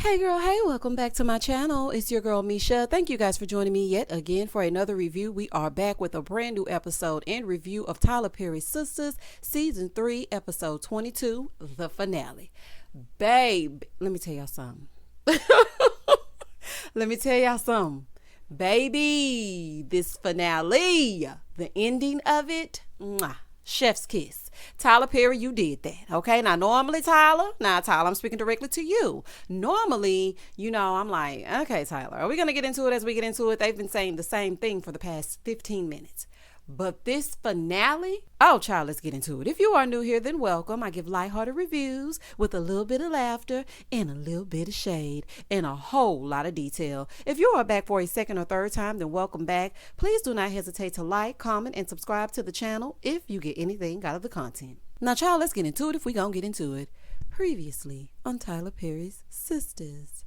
Hey girl, hey, welcome back to my channel. It's your girl Misha. Thank you guys for joining me yet again for another review. We are back with a brand new episode and review of Tyler Perry's Sistas, Season 3, Episode 22, the finale. Babe, let me tell y'all something. Baby, this finale, the ending of it, mwah, chef's kiss. Tyler Perry, you did that. Okay. Now, Tyler, I'm speaking directly to you. Normally, I'm like, okay, Tyler, are we going to get into it as we get into it? They've been saying the same thing for the past 15 minutes. But this finale, oh, child, let's get into it. If you are new here, then welcome. I give lighthearted reviews with a little bit of laughter and a little bit of shade and a whole lot of detail. If you are back for a second or third time, then welcome back. Please do not hesitate to like, comment, and subscribe to the channel if you get anything out of the content. Now, child, let's get into it if we gonna get into it. Previously on Tyler Perry's Sistas.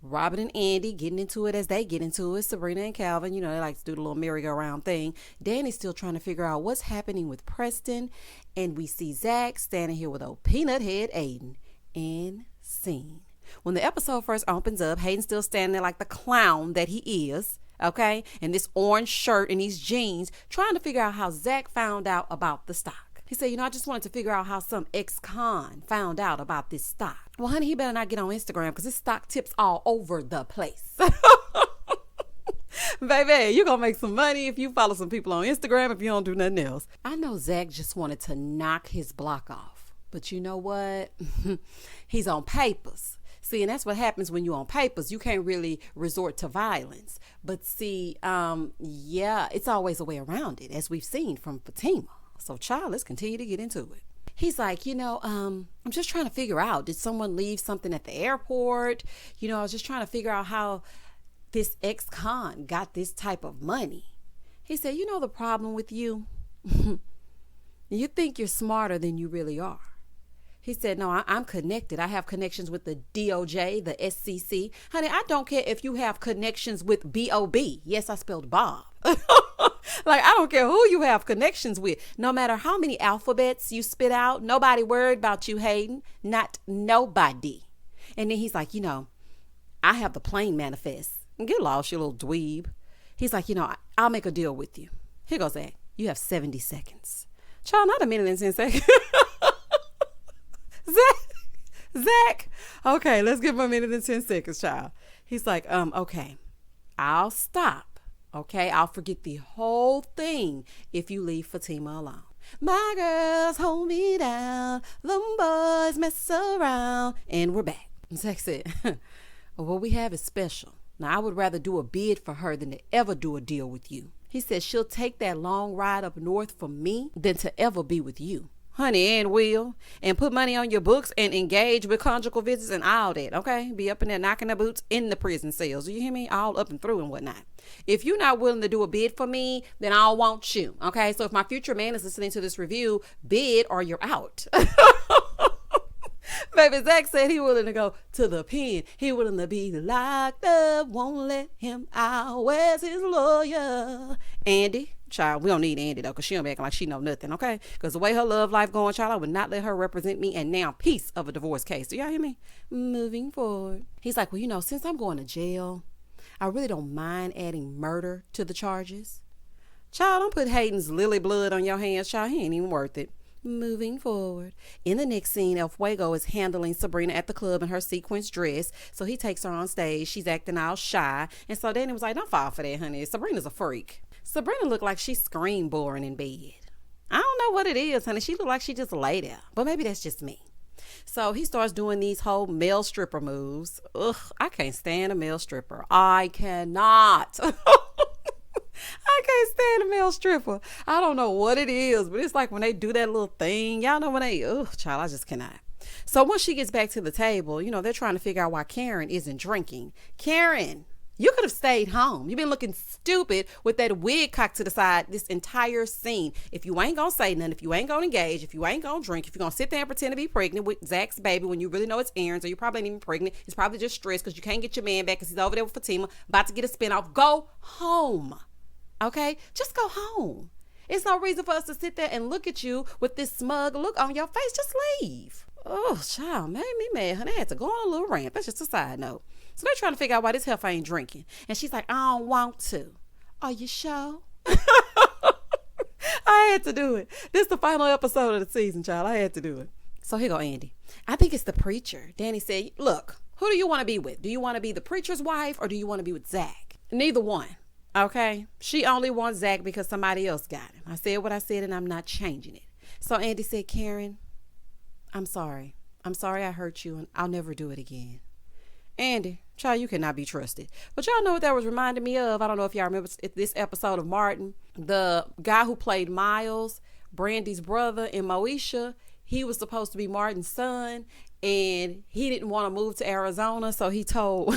Robin and Andi getting into it as they get into it. Sabrina and Calvin, they like to do the little merry-go-round thing. Danny's still trying to figure out what's happening with Preston. And we see Zack standing here with old peanut head Hayden. And scene. When the episode first opens up, Hayden's still standing there like the clown that he is. Okay? In this orange shirt and these jeans, trying to figure out how Zack found out about the stock. He said, I just wanted to figure out how some ex-con found out about this stock. Well, honey, he better not get on Instagram because his stock tips all over the place. Baby, you're going to make some money if you follow some people on Instagram if you don't do nothing else. I know Zack just wanted to knock his block off. But you know what? He's on papers. See, and that's what happens when you're on papers. You can't really resort to violence. But see, it's always a way around it, as we've seen from Fatima. So, child, let's continue to get into it. He's like, I'm just trying to figure out, did someone leave something at the airport? I was just trying to figure out how this ex-con got this type of money. He said, the problem with you? You think you're smarter than you really are. He said, no, I'm connected. I have connections with the DOJ, the SCC. Honey, I don't care if you have connections with B.O.B. Yes, I spelled Bob. Like, I don't care who you have connections with. No matter how many alphabets you spit out, nobody worried about you, Hayden. Not nobody. And then he's like, I have the plane manifest. Get lost, you little dweeb. He's like, I'll make a deal with you. Here goes Zack. You have 70 seconds. Child, not a minute and 10 seconds. Zack. Okay, let's give him a minute and 10 seconds, child. He's like, okay, I'll stop. Okay, I'll forget the whole thing if you leave Fatima alone. My girls hold me down. Them boys mess around. And we're back. Zack said, what we have is special. Now, I would rather do a bid for her than to ever do a deal with you. He said she'll take that long ride up north for me than to ever be with you. Honey, and will, and put money on your books and engage with conjugal visits and all that, okay? Be up in there knocking the boots in the prison cells. Do you hear me? All up and through and whatnot. If you're not willing to do a bid for me, then I don't want you, okay? So if my future man is listening to this review, bid or you're out. Baby, Zack said he willing to go to the pen. He willing to be locked up, won't let him out. Where's his lawyer? Andi. Child, we don't need Andi though, because she don't be acting like she know nothing, okay? Because the way her love life going, child, I would not let her represent me and now piece of a divorce case. Do y'all hear me? Moving forward. He's like, well, since I'm going to jail, I really don't mind adding murder to the charges. Child, don't put Hayden's lily blood on your hands, child. He ain't even worth it. Moving forward. In the next scene, El Fuego is handling Sabrina at the club in her sequins dress. So he takes her on stage. She's acting all shy. And so Danny was like, don't fall for that, honey. Sabrina's a freak. Sabrina looked like she screamed boring in bed. I don't know what it is, honey. She looked like she just laid there. But maybe that's just me. So he starts doing these whole male stripper moves. Ugh, I can't stand a male stripper. I cannot. I can't stand a male stripper. I don't know what it is, but it's like when they do that little thing. Y'all know when child, I just cannot. So once she gets back to the table, they're trying to figure out why Karen isn't drinking. Karen, you could have stayed home. You've been looking stupid with that wig cocked to the side this entire scene. If you ain't gonna say nothing, if you ain't gonna engage, if you ain't gonna drink, if you're gonna sit there and pretend to be pregnant with Zack's baby when you really know it's Aaron's, or you probably ain't even pregnant, it's probably just stress because you can't get your man back because he's over there with Fatima about to get a spinoff. Go home. Okay? Just go home. It's no reason for us to sit there and look at you with this smug look on your face. Just leave. Oh, child, made me mad. Honey, I had to go on a little rant. That's just a side note. So they're trying to figure out why this heifer ain't drinking. And she's like, I don't want to. Are you sure? I had to do it. This is the final episode of the season, child. I had to do it. So here go Andi. I think it's the preacher. Danni said, look, who do you want to be with? Do you want to be the preacher's wife or do you want to be with Zack? Neither one. Okay? She only wants Zack because somebody else got him. I said what I said and I'm not changing it. So Andi said, Karen, I'm sorry. I'm sorry I hurt you and I'll never do it again. Andi, child, you cannot be trusted. But y'all know what that was reminding me of? I don't know if y'all remember this episode of Martin. The guy who played Miles, Brandy's brother, and Moesha, he was supposed to be Martin's son, and he didn't want to move to Arizona, so he told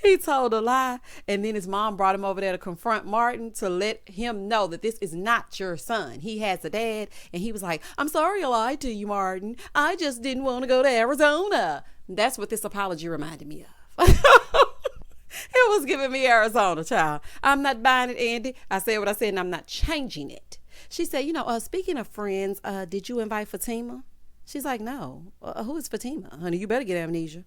he told a lie, and then his mom brought him over there to confront Martin to let him know that this is not your son. He has a dad, and he was like, I'm sorry I lied to you, Martin. I just didn't want to go to Arizona. That's what this apology reminded me of. It was giving me Arizona, child. I'm not buying it, Andi. I said what I said, and I'm not changing it. She said, speaking of friends, did you invite Fatima? She's like, no. Who is Fatima? Honey, you better get amnesia.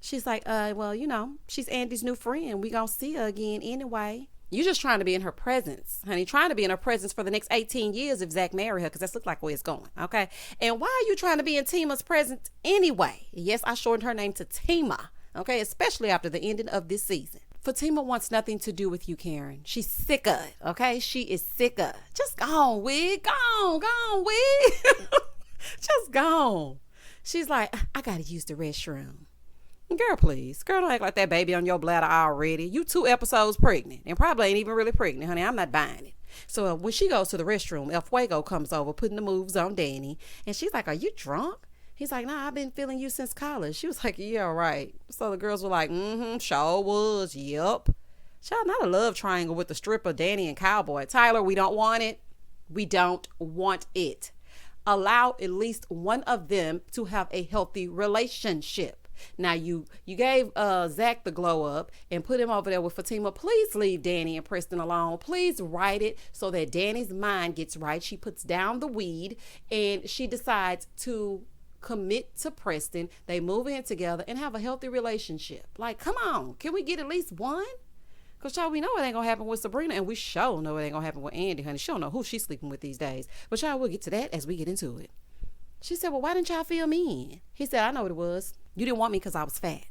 She's like, she's Andi's new friend. We gonna see her again anyway. You just trying to be in her presence, honey. Trying to be in her presence for the next 18 years if Zack marry her, because that's look like where it's going, okay? And why are you trying to be in Tima's presence anyway? Yes, I shortened her name to Tima, okay? Especially after the ending of this season. Fatima wants nothing to do with you, Karen. She's sick of it, okay? She is sick of it. Just go on, Wig. Go on, Wig. Just go on. She's like, I gotta use the restroom. Girl, please. Girl, don't act like that baby on your bladder already. You 2 episodes pregnant and probably ain't even really pregnant, honey. I'm not buying it. So when she goes to the restroom, El Fuego comes over, putting the moves on Danni. And she's like, are you drunk? He's like, nah, I've been feeling you since college. She was like, yeah, right. So the girls were like, sure was. Yep. Child, not a love triangle with the stripper, Danni and Cowboy. Tyler, we don't want it. We don't want it. Allow at least one of them to have a healthy relationship. Now you gave Zack the glow up and put him over there with Fatima. Please leave Danni and Preston alone. Please write it so that Danni's mind gets right. She puts down the weed and she decides to commit to Preston. They move in together and have a healthy relationship. Like, come on, can we get at least one? Because y'all, we know it ain't gonna happen with Sabrina, and we sure know it ain't gonna happen with Andi, honey. She don't know who she's sleeping with these days. But y'all, we'll get to that as we get into it. She said, well, why didn't y'all fill me in? He said, I know what it was. You didn't want me because I was fat.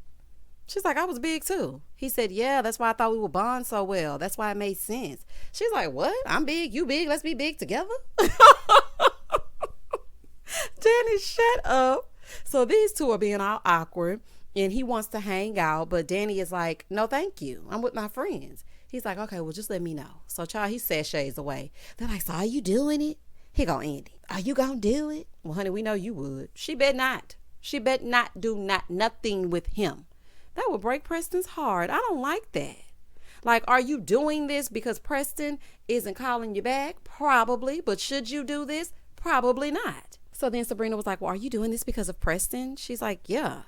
She's like, I was big too. He said, yeah, that's why I thought we would bond so well. That's why it made sense. She's like, what? I'm big, you big, let's be big together. Danni, shut up. So these two are being all awkward and he wants to hang out, but Danni is like, no, thank you. I'm with my friends. He's like, okay, well, just let me know. So child, he sashays away. They're like, so are you doing it? Here go Andi. Are you gonna do it? Well, honey, we know you would. She bet not. She bet not do nothing with him. That would break Preston's heart. I don't like that. Like, are you doing this because Preston isn't calling you back? Probably. But should you do this? Probably not. So then Sabrina was like, well, are you doing this because of Preston? She's like, yeah.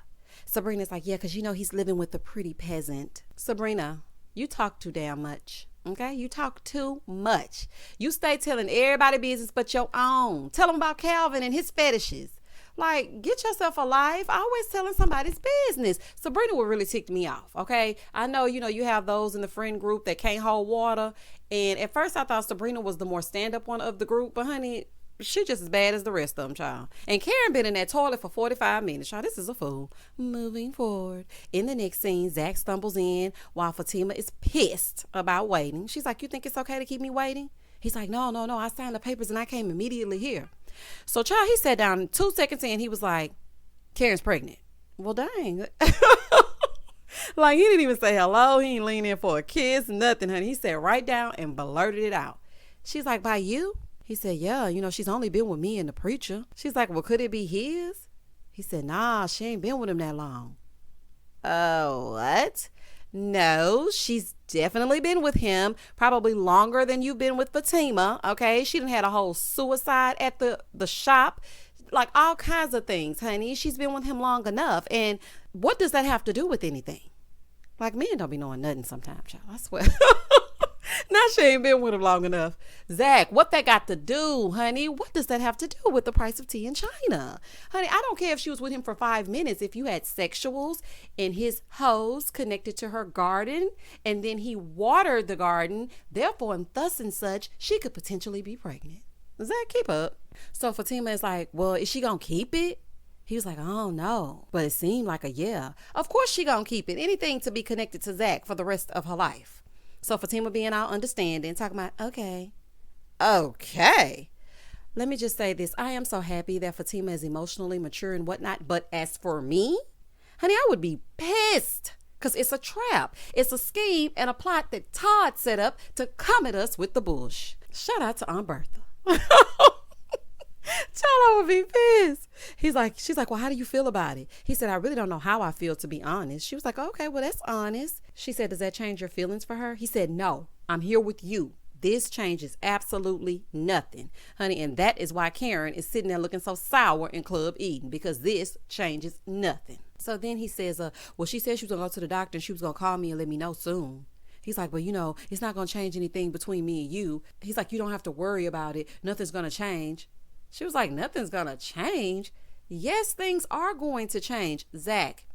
Sabrina's like, yeah, because he's living with a pretty peasant. Sabrina, you talk too damn much. Okay? You talk too much. You stay telling everybody business but your own. Tell them about Calvin and his fetishes. Like, get yourself a life. Always telling somebody's business. Sabrina would really tick me off, okay? I know, you have those in the friend group that can't hold water. And at first I thought Sabrina was the more stand-up one of the group. But, honey, she just as bad as the rest of them, child. And Karen been in that toilet for 45 minutes, child. This is a fool. Moving forward. In the next scene, Zack stumbles in while Fatima is pissed about waiting. She's like, you think it's okay to keep me waiting? He's like, no. I signed the papers and I came immediately here. So, child, he sat down 2 seconds in. He was like, Karen's pregnant. Well, dang. Like, he didn't even say hello. He ain't lean in for a kiss, nothing, honey. He sat right down and blurted it out. She's like, by you? He said, yeah, she's only been with me and the preacher. She's like, well, could it be his? He said, nah, she ain't been with him that long. Oh, what? No, she's definitely been with him, probably longer than you've been with Fatima, okay? She done had a whole suicide at the shop, like all kinds of things, honey. She's been with him long enough. And what does that have to do with anything? Like, men don't be knowing nothing sometimes, child, I swear. Now she ain't been with him long enough. Zach, what that got to do, honey? What does that have to do with the price of tea in China? Honey, I don't care if she was with him for 5 minutes. If you had sexuals and his hose connected to her garden and then he watered the garden, therefore and thus and such, she could potentially be pregnant. Zach, keep up. So Fatima is like, well, is she gonna keep it? He was like, I don't know, but it seemed like a yeah. Of course she gonna keep it. Anything to be connected to Zach for the rest of her life. So Fatima being all understanding, talking about, okay. Let me just say this. I am so happy that Fatima is emotionally mature and whatnot. But as for me, honey, I would be pissed because it's a trap. It's a scheme and a plot that Todd set up to come at us with the bush. Shout out to Aunt Bertha. Child, I would be pissed. She's like, well, how do you feel about it? He said, I really don't know how I feel, to be honest. She was like, okay, well, that's honest. She said, does that change your feelings for her? He said, no, I'm here with you. This changes absolutely nothing, honey. And that is why Karen is sitting there looking so sour in Club Eden, because this changes nothing. So then he says, well, she said she was going to go to the doctor and she was going to call me and let me know soon. He's like, well, it's not going to change anything between me and you. He's like, you don't have to worry about it. Nothing's going to change. She was like, nothing's going to change. Yes, things are going to change. Zach,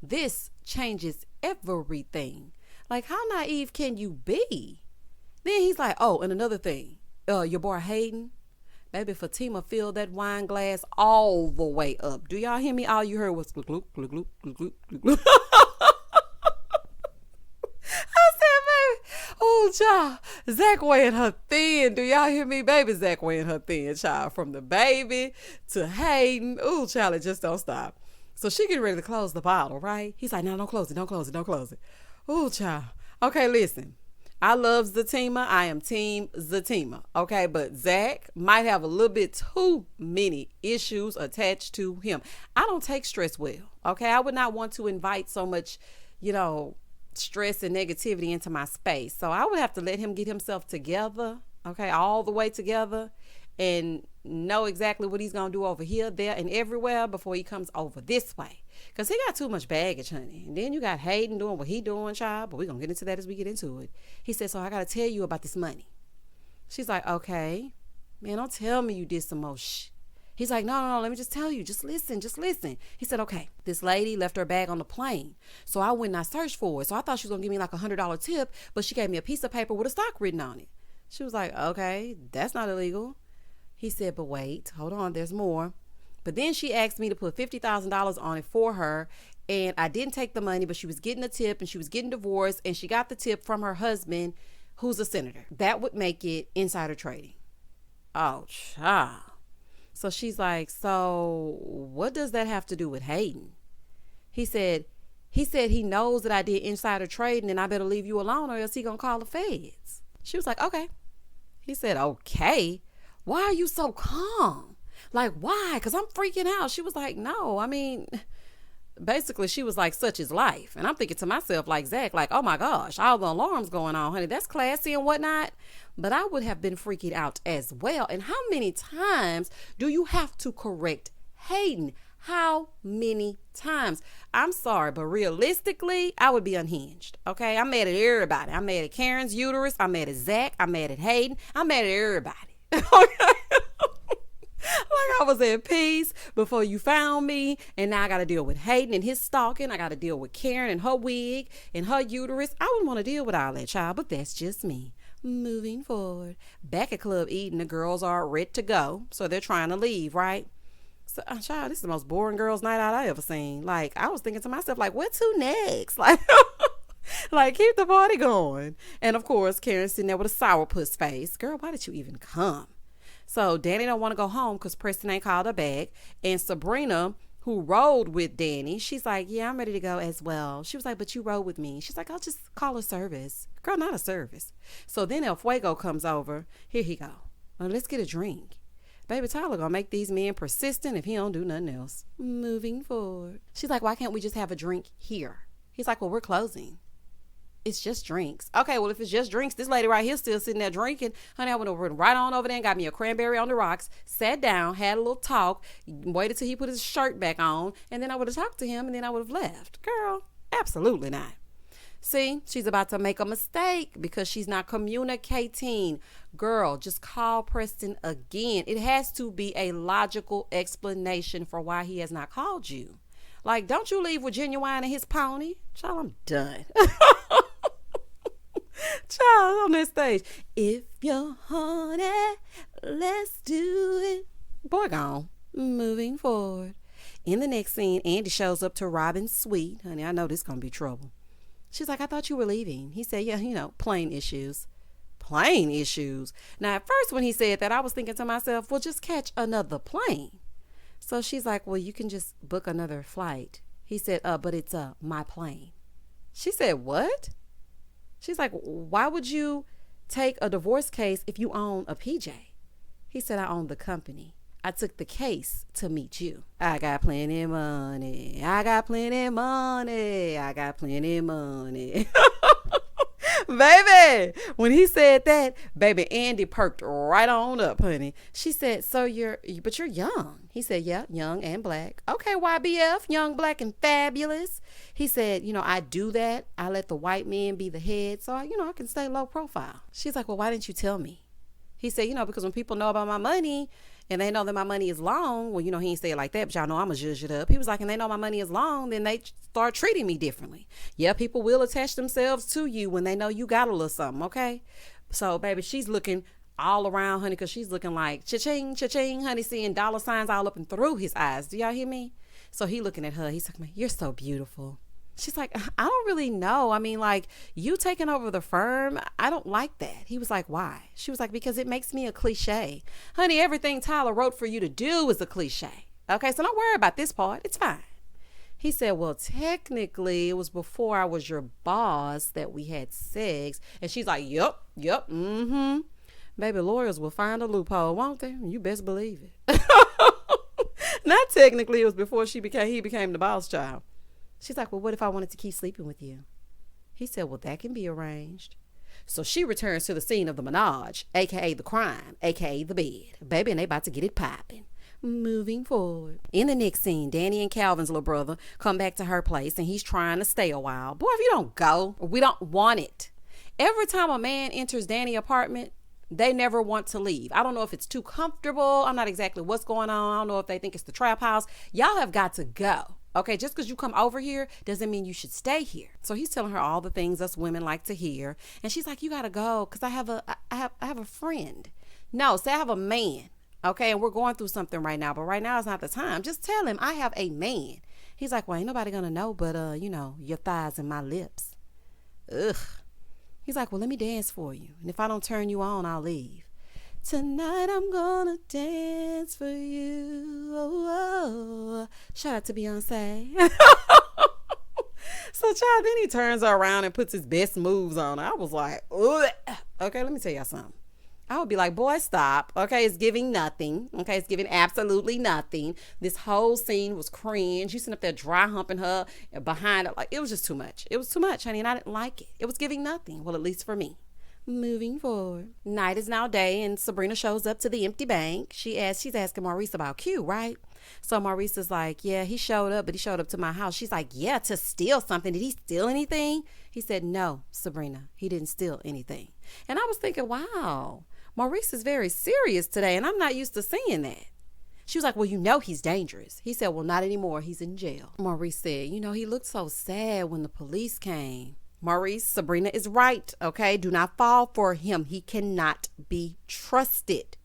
this changes everything. Like, how naive can you be? Then he's like, oh, and another thing, your boy Hayden, baby, Fatima filled that wine glass all the way up. Do y'all hear me? All you heard was gluk, gluk, gluk, gluk, gluk, gluk, gluk. I said, baby, oh, child, Zach weighing her thin. Do y'all hear me? Baby, Zach weighing her thin, child. From the baby to Hayden. Oh, child, it just don't stop. So she getting ready to close the bottle, right? He's like, no, don't close it. Don't close it. Don't close it. Oh, child. Okay, listen. I love Zatima. I am team Zatima. Okay, but Zach might have a little bit too many issues attached to him. I don't take stress well. Okay, I would not want to invite so much, stress and negativity into my space. So I would have to let him get himself together. Okay, all the way together, and know exactly what he's gonna do over here, there, and everywhere before he comes over this way. Because he got too much baggage, honey. And then you got Hayden doing what he doing, child. But we're going to get into that as we get into it. He said, so I got to tell you about this money. She's like, okay. Man, don't tell me you did some more He's like, no, let me just tell you. Just listen. He said, okay, this lady left her bag on the plane. So I went and I searched for it. So I thought she was going to give me like $100 tip, but she gave me a piece of paper with a stock written on it. She was like, okay, that's not illegal. He said, but wait, hold on, there's more. But then she asked me to put $50,000 on it for her, and I didn't take the money, but she was getting a tip and she was getting divorced, and she got the tip from her husband, who's a senator. That would make it insider trading. Oh, child. So she's like, so what does that have to do with Hayden? He said he knows that I did insider trading and I better leave you alone or else he gonna call the feds. She was like, okay. He said, okay. Why are you so calm? Like, why? Because I'm freaking out. She was like, no, I mean, basically she was like, such is life. And I'm thinking to myself, like Zach, like, oh my gosh, all the alarms going on, honey. That's classy and whatnot. But I would have been freaking out as well. And how many times do you have to correct Hayden? How many times? I'm sorry, but realistically, I would be unhinged. Okay, I'm mad at everybody. I'm mad at Karen's uterus. I'm mad at Zach. I'm mad at Hayden. I'm mad at everybody. Okay. Like I was at peace before you found me, and now I got to deal with Hayden and his stalking. I got to deal with Karen and her wig and her uterus. I wouldn't want to deal with all that, child, but that's just me. Moving forward. Back at Club Eden, the girls are ready to go, so they're trying to leave, right? So, child, this is the most boring girls' night out I ever seen. Like, I was thinking to myself, like, what to next? Like, keep the party going. And, of course, Karen's sitting there with a sourpuss face. Girl, why did you even come? So Danni don't want to go home because Preston ain't called her back. And Sabrina, who rode with Danni, she's like, yeah, I'm ready to go as well. She was like, but you rode with me. She's like, I'll just call a service. Girl, not a service. So then El Fuego comes over. Here he go. Well, let's get a drink. Baby, Tyler gonna make these men persistent if he don't do nothing else. Moving forward. She's like, why can't we just have a drink here? He's like, well, we're closing. It's just drinks. Okay, well, if it's just drinks, this lady right here still sitting there drinking. Honey, I went right on over there and got me a cranberry on the rocks, sat down, had a little talk, waited till he put his shirt back on, and then I would have talked to him, and then I would have left. Girl, absolutely not. See, she's about to make a mistake because she's not communicating. Girl, just call Preston again. It has to be a logical explanation for why he has not called you. Like, don't you leave with Genuine and his pony. Child, I'm done. Child, on this stage. If you're horny, let's do it. Boy, gone. Moving forward. In the next scene, Andi shows up to Robin's suite. Honey, I know this gonna be trouble. She's like, I thought you were leaving. He said, yeah, plane issues. Plane issues. Now, at first when he said that, I was thinking to myself, well, just catch another plane. So she's like, well, you can just book another flight. He said, but it's my plane. She said, what? She's like, why would you take a divorce case if you own a PJ? He said, I own the company. I took the case to meet you. I got plenty of money. I got plenty of money. I got plenty of money. Baby, when he said that, baby, Andi perked right on up, honey. She said, but you're young. He said, yeah, young and black. Okay, YBF, young, black, and fabulous. He said, I do that. I let the white men be the head, so I can stay low profile. She's like, well, why didn't you tell me? He said, because when people know about my money and they know that my money is long, well, he didn't say it like that, but y'all know I'm going to zhuzh it up. He was like, and they know my money is long, then they start treating me differently. Yeah, people will attach themselves to you when they know you got a little something, okay? So, baby, she's looking all around, honey, because she's looking like cha-ching, cha-ching, honey, seeing dollar signs all up and through his eyes. Do y'all hear me? So he looking at her. He's like, you're so beautiful. She's like, I don't really know. I mean, like, you taking over the firm, I don't like that. He was like, why? She was like, because it makes me a cliche. Honey, everything Tyler wrote for you to do is a cliche. Okay, so don't worry about this part. It's fine. He said, well, technically, it was before I was your boss that we had sex. And she's like, yep, mm-hmm. Baby, lawyers will find a loophole, won't they? You best believe it. Not technically, it was before he became the boss child. She's like, well, what if I wanted to keep sleeping with you? He said, well, that can be arranged. So she returns to the scene of the menage, a.k.a. the crime, a.k.a. the bed. Baby, and they about to get it popping. Moving forward. In the next scene, Danni and Calvin's little brother come back to her place, and he's trying to stay a while. Boy, if you don't go, we don't want it. Every time a man enters Danni's apartment, they never want to leave. I don't know if it's too comfortable. I'm not exactly what's going on. I don't know if they think it's the trap house. Y'all have got to go. Okay, just because you come over here doesn't mean you should stay here. So he's telling her all the things us women like to hear. And she's like, you got to go because I have a friend. No, say I have a man. Okay, and we're going through something right now. But right now is not the time. Just tell him I have a man. He's like, well, ain't nobody going to know but, your thighs and my lips. Ugh. He's like, well, let me dance for you. And if I don't turn you on, I'll leave. Tonight I'm gonna dance for you. Oh. Shout out to Beyonce. So, child, then he turns her around and puts his best moves on her. I was like, ugh. Okay, let me tell y'all something. I would be like, boy, stop. Okay, it's giving nothing. Okay, it's giving absolutely nothing. This whole scene was cringe. You sitting up there dry humping her behind her. Like, it was just too much. It was too much, honey, and I didn't like it. It was giving nothing. Well, at least for me. Moving forward. Night is now day, and Sabrina shows up to the empty bank. She's asking Maurice about Q, right? So Maurice is like, yeah, he showed up, but he showed up to my house. She's like, yeah, to steal something. Did he steal anything? He said, no, Sabrina, he didn't steal anything. And I was thinking, wow, Maurice is very serious today, and I'm not used to seeing that. She was like, well, he's dangerous. He said, well, not anymore. He's in jail. Maurice said, he looked so sad when the police came. Maurice, Sabrina is right, okay? Do not fall for him. He cannot be trusted.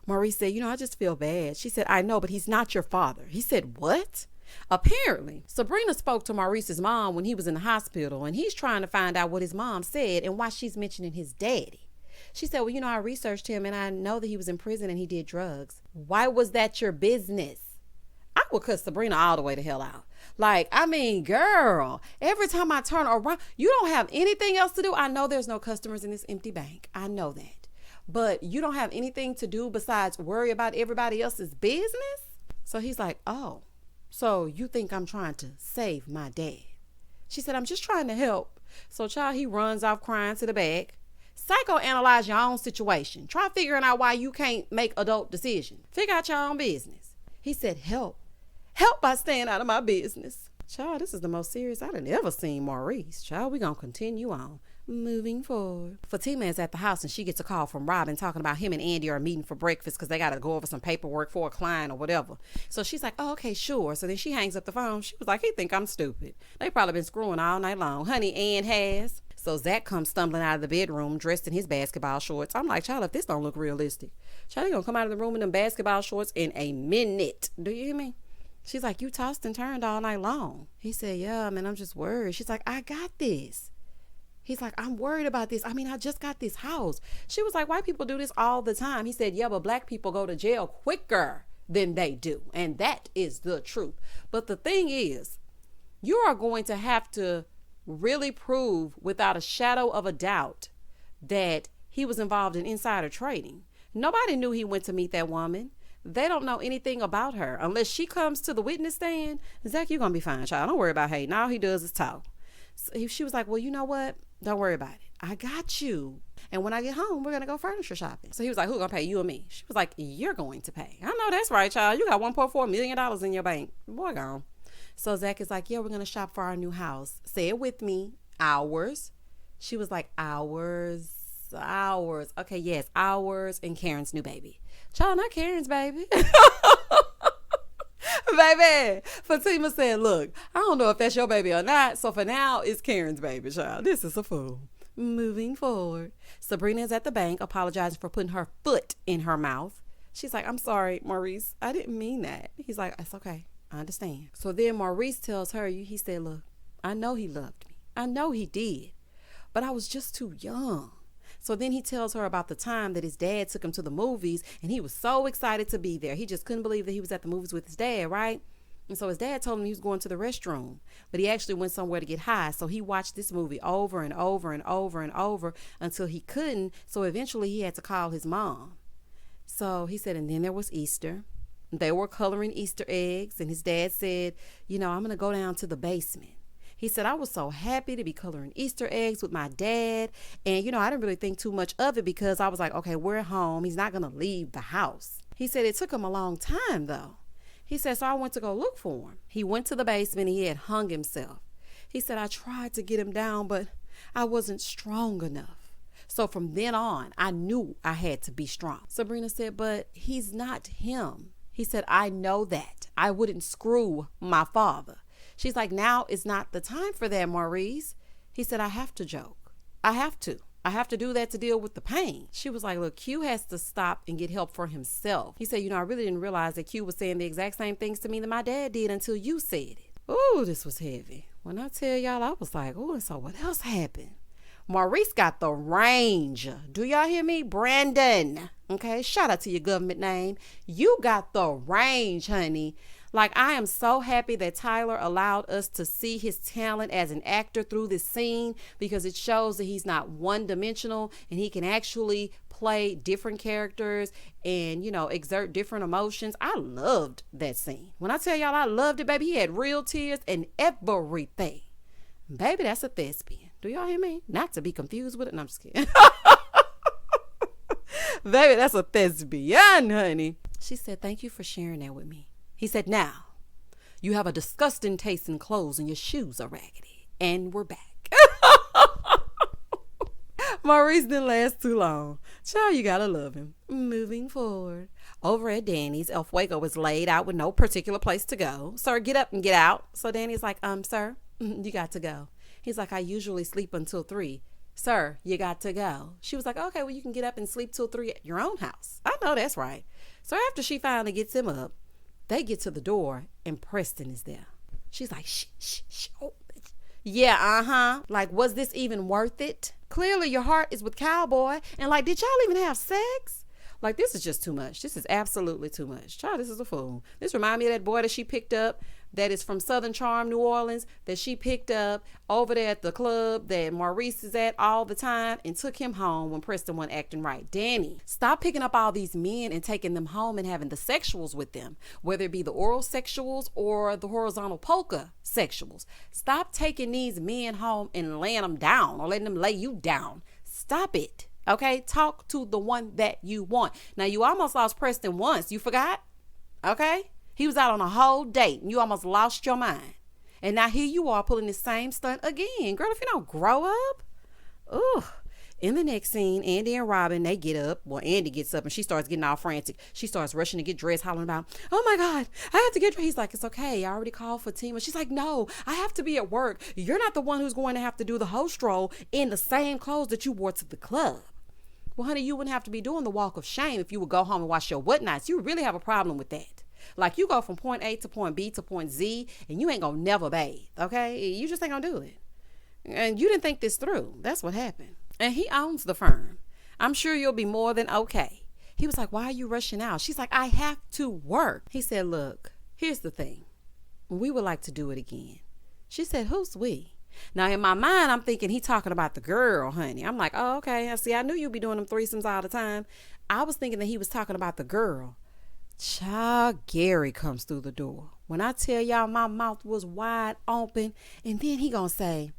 Maurice said, I just feel bad. She said, I know, but he's not your father. He said, what? Apparently, Sabrina spoke to Maurice's mom when he was in the hospital, and he's trying to find out what his mom said and why she's mentioning his daddy. She said, well, I researched him, and I know that he was in prison and he did drugs. Why was that your business? I would cut Sabrina all the way the hell out. Like, I mean, girl, every time I turn around, you don't have anything else to do. I know there's no customers in this empty bank. I know that. But you don't have anything to do besides worry about everybody else's business? So he's like, oh, so you think I'm trying to save my dad? She said, I'm just trying to help. So, child, he runs off crying to the back. Psychoanalyze your own situation. Try figuring out why you can't make adult decisions. Figure out your own business. He said, help by staying out of my business. Child, this is the most serious I done ever seen Maurice. Child, we gonna continue on. Moving forward. Fatima is at the house and she gets a call from Robin talking about him and Andi are meeting for breakfast because they got to go over some paperwork for a client or whatever. So she's like, oh, okay, sure. So then she hangs up the phone. She was like, he think I'm stupid. They probably been screwing all night long. Honey, Ann has. So Zack comes stumbling out of the bedroom dressed in his basketball shorts. I'm like, child, if this don't look realistic. Child, they gonna come out of the room in them basketball shorts in a minute. Do you hear me? She's like, you tossed and turned all night long. He said, yeah, man, I'm just worried. She's like, I got this. He's like, I'm worried about this. I mean, I just got this house. She was like, white people do this all the time. He said, yeah, but black people go to jail quicker than they do. And that is the truth. But the thing is, you are going to have to really prove without a shadow of a doubt that he was involved in insider trading. Nobody knew he went to meet that woman. They don't know anything about her. Unless she comes to the witness stand, Zack, you're going to be fine, child. Don't worry about Hayden. All he does is talk. So she was like, well, you know what? Don't worry about it. I got you. And when I get home, we're going to go furniture shopping. So he was like, who's going to pay, you or me? She was like, you're going to pay. I know that's right, child. You got $1.4 million in your bank. Boy, gone. So Zack is like, yeah, we're going to shop for our new house. Say it with me. Ours. She was like, ours. Okay, yes, ours and Karen's new baby. Child, not Karen's baby. Baby, Fatima said, look, I don't know if that's your baby or not. So for now, it's Karen's baby, child. This is a fool. Moving forward. Sabrina is at the bank apologizing for putting her foot in her mouth. She's like, I'm sorry, Maurice. I didn't mean that. He's like, it's okay. I understand. So then Maurice tells her, he said, look, I know he loved me. I know he did. But I was just too young. So then he tells her about the time that his dad took him to the movies and he was so excited to be there. He just couldn't believe that he was at the movies with his dad, right? And so his dad told him he was going to the restroom, but he actually went somewhere to get high. So he watched this movie over and over and over and over until he couldn't. So eventually he had to call his mom. So he said, and then there was Easter. They were coloring Easter eggs. And his dad said, I'm going to go down to the basement. He said, I was so happy to be coloring Easter eggs with my dad. And, I didn't really think too much of it because I was like, okay, we're at home. He's not going to leave the house. He said it took him a long time, though. He said, so I went to go look for him. He went to the basement and he had hung himself. He said, I tried to get him down, but I wasn't strong enough. So from then on, I knew I had to be strong. Sabrina said, but he's not him. He said, I know that. I wouldn't screw my father. She's like, now is not the time for that, Maurice. He said, I have to joke. I have to do that to deal with the pain. She was like, look, Q has to stop and get help for himself. He said, I really didn't realize that Q was saying the exact same things to me that my dad did until you said it. Ooh, this was heavy. When I tell y'all, I was like, oh, so what else happened? Maurice got the range. Do y'all hear me? Brandon. Okay, shout out to your government name. You got the range, honey. Like, I am so happy that Tyler allowed us to see his talent as an actor through this scene because it shows that he's not one-dimensional and he can actually play different characters and, exert different emotions. I loved that scene. When I tell y'all I loved it, baby, he had real tears and everything. Baby, that's a thespian. Do y'all hear me? Not to be confused with it. No, I'm just kidding. Baby, that's a thespian, honey. She said, thank you for sharing that with me. He said, now, you have a disgusting taste in clothes and your shoes are raggedy. And we're back. Maurice didn't last too long. Child, you gotta love him. Moving forward. Over at Danny's, El Fuego was laid out with no particular place to go. Sir, get up and get out. So Danny's like, sir, you got to go. He's like, I usually sleep until 3. Sir, you got to go. She was like, okay, well, you can get up and sleep till 3 at your own house. I know that's right. So after she finally gets him up, they get to the door and Preston is there. She's like, shh. Oh. Yeah, Like, was this even worth it? Clearly your heart is with Cowboy. And like, did y'all even have sex? Like, this is just too much. This is absolutely too much. Child, this is a fool. This reminds me of that boy that she picked up that is from Southern Charm, New Orleans, that she picked up over there at the club that Maurice is at all the time and took him home when Preston wasn't acting right. Danny, stop picking up all these men and taking them home and having the sexuals with them, whether it be the oral sexuals or the horizontal polka sexuals. Stop taking these men home and laying them down or letting them lay you down. Stop it. Okay, talk to the one that you want. Now, you almost lost Preston once. You forgot? Okay? He was out on a whole date and you almost lost your mind. And now here you are pulling the same stunt again. Girl, if you don't grow up. Ugh. In the next scene, Andi and Robin, they get up. Well, Andi gets up and she starts getting all frantic. She starts rushing to get dressed, hollering about, oh my God, I have to get dressed. He's like, it's okay. I already called Fatima. She's like, no, I have to be at work. You're not the one who's going to have to do the host role in the same clothes that you wore to the club. Well, honey, you wouldn't have to be doing the walk of shame if you would go home and wash your whatnots. You really have a problem with that. Like, you go from point A to point B to point Z and you ain't gonna never bathe, okay? You just ain't gonna do it. And you didn't think this through. That's what happened. And he owns the firm. I'm sure you'll be more than okay. He was like, why are you rushing out? She's like, I have to work. He said, look, here's the thing. We would like to do it again. She said, who's we? Now, in my mind, I'm thinking he talking about the girl, honey. I'm like, oh, okay. See, I knew you'd be doing them threesomes all the time. I was thinking that he was talking about the girl. Child, Gary comes through the door. When I tell y'all my mouth was wide open, and then he gonna say,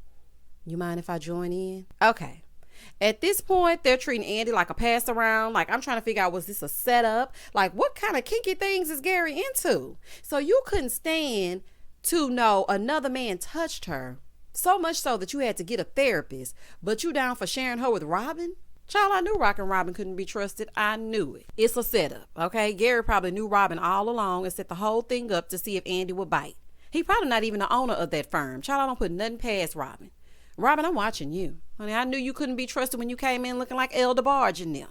you mind if I join in? Okay. At this point, they're treating Andi like a pass around. Like, I'm trying to figure out, was this a setup? Like, what kind of kinky things is Gary into? So you couldn't stand to know another man touched her, so much so that you had to get a therapist, but you down for sharing her with Robin? Child, I knew Rock and Robin couldn't be trusted. I knew it. It's a setup, okay? Gary probably knew Robin all along and set the whole thing up to see if Andi would bite. He probably not even the owner of that firm. Child, I don't put nothing past Robin. Robin, I'm watching you. Honey, I knew you couldn't be trusted when you came in looking like El DeBarge in them.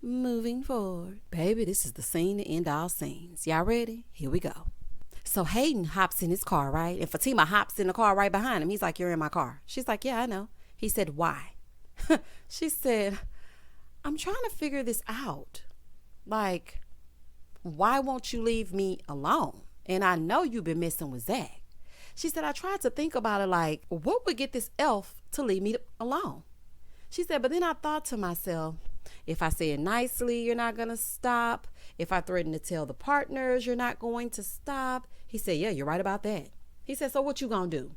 Moving forward. Baby, this is the scene to end all scenes. Y'all ready? Here we go. So Hayden hops in his car, right? And Fatima hops in the car right behind him. He's like, you're in my car. She's like, yeah, I know. He said, why? She said, I'm trying to figure this out. Like, why won't you leave me alone? And I know you've been messing with Zack. She said, I tried to think about it like, what would get this elf to leave me alone? She said, but then I thought to myself, if I say it nicely, you're not going to stop. If I threaten to tell the partners, you're not going to stop. He said, yeah, you're right about that. He said, so what you going to do?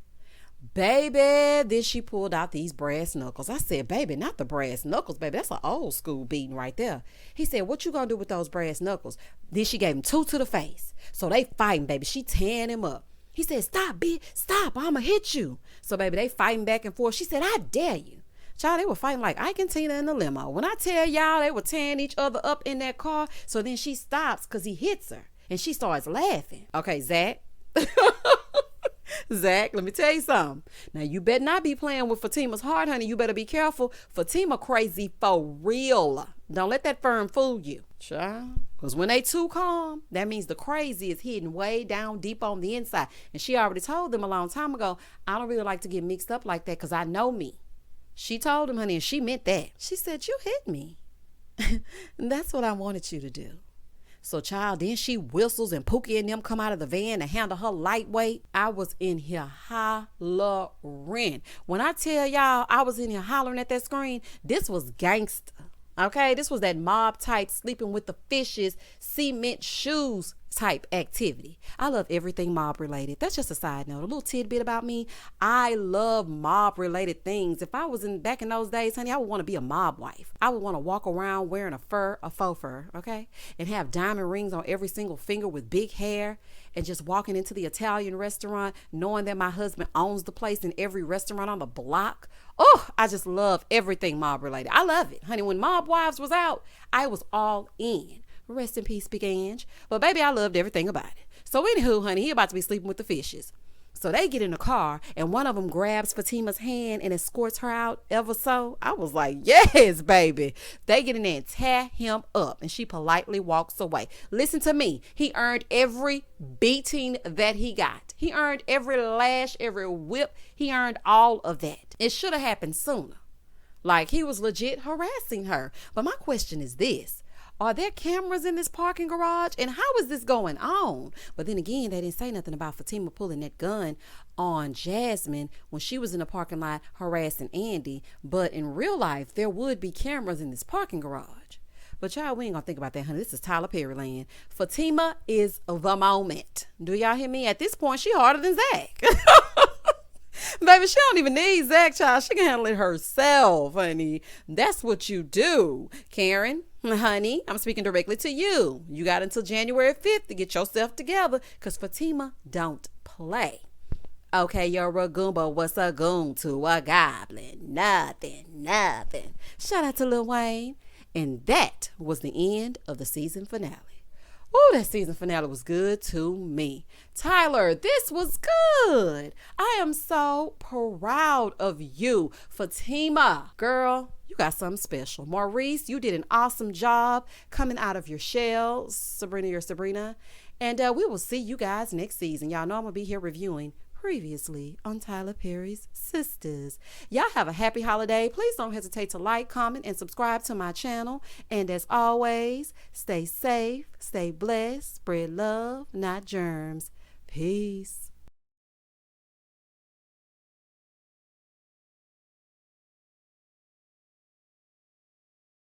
Baby, then she pulled out these brass knuckles. I said, baby, not the brass knuckles, baby. That's an old school beating right there. He said, what you going to do with those brass knuckles? Then she gave him 2 to the face. So they fighting, baby. She tearing him up. He said, stop, bitch, stop, I'ma hit you. So, baby, they fighting back and forth. She said, I dare you. Child, they were fighting like Ike and Tina in the limo. When I tell y'all, they were tearing each other up in that car. So then she stops because he hits her. And she starts laughing. Okay, Zack. Zack, let me tell you something. Now, you better not be playing with Fatima's heart, honey. You better be careful. Fatima crazy for real. Don't let that firm fool you. Child. Because when they too calm, that means the crazy is hidden way down deep on the inside. And she already told them a long time ago, I don't really like to get mixed up like that because I know me. She told him, honey, and she meant that. She said, you hit me. That's what I wanted you to do. So, child, then she whistles and Pookie and them come out of the van to handle her lightweight. I was in here hollering. When I tell y'all I was in here hollering at that screen, this was gangster. Okay, this was that mob type sleeping with the fishes, cement shoes type activity. I love everything mob related. That's just a side note. A little tidbit about me. I love mob related things. If I was back in those days, honey, I would want to be a mob wife. I would want to walk around wearing a faux fur, okay? And have diamond rings on every single finger with big hair and just walking into the Italian restaurant knowing that my husband owns the place in every restaurant on the block. Oh, I just love everything mob related. I love it. Honey, when Mob Wives was out, I was all in. Rest in peace, Big Ange. But baby, I loved everything about it. So anywho, honey, he about to be sleeping with the fishes. So they get in the car and one of them grabs Fatima's hand and escorts her out ever so. I was like, yes, baby. They get in there and tear him up and she politely walks away. Listen to me. He earned every beating that he got. He earned every lash, every whip. He earned all of that. It should have happened sooner. Like he was legit harassing her. But my question is this. Are there cameras in this parking garage? And how is this going on? But then again, they didn't say nothing about Fatima pulling that gun on Jasmine when she was in the parking lot harassing Andi. But in real life, there would be cameras in this parking garage. But y'all, we ain't gonna think about that, honey. This is Tyler Perry land. Fatima is the moment. Do y'all hear me? At this point, she harder than Zack. Baby, she don't even need Zack, child. She can handle it herself, honey. That's what you do. Karen, honey, I'm speaking directly to you. You got until January 5th to get yourself together because Fatima don't play. Okay, you're a goomba. What's a goon to a goblin? Nothing, nothing. Shout out to Lil Wayne. And that was the end of the season finale. Oh, that season finale was good to me. Tyler, this was good. I am so proud of you. Fatima, girl, you got something special. Maurice, you did an awesome job coming out of your shell. Sabrina. And we will see you guys next season. Y'all know I'm going to be here reviewing previously on Tyler Perry's Sistas. Y'all have a happy holiday. Please don't hesitate to like, comment, and subscribe to my channel. And as always, stay safe, stay blessed, spread love, not germs. Peace.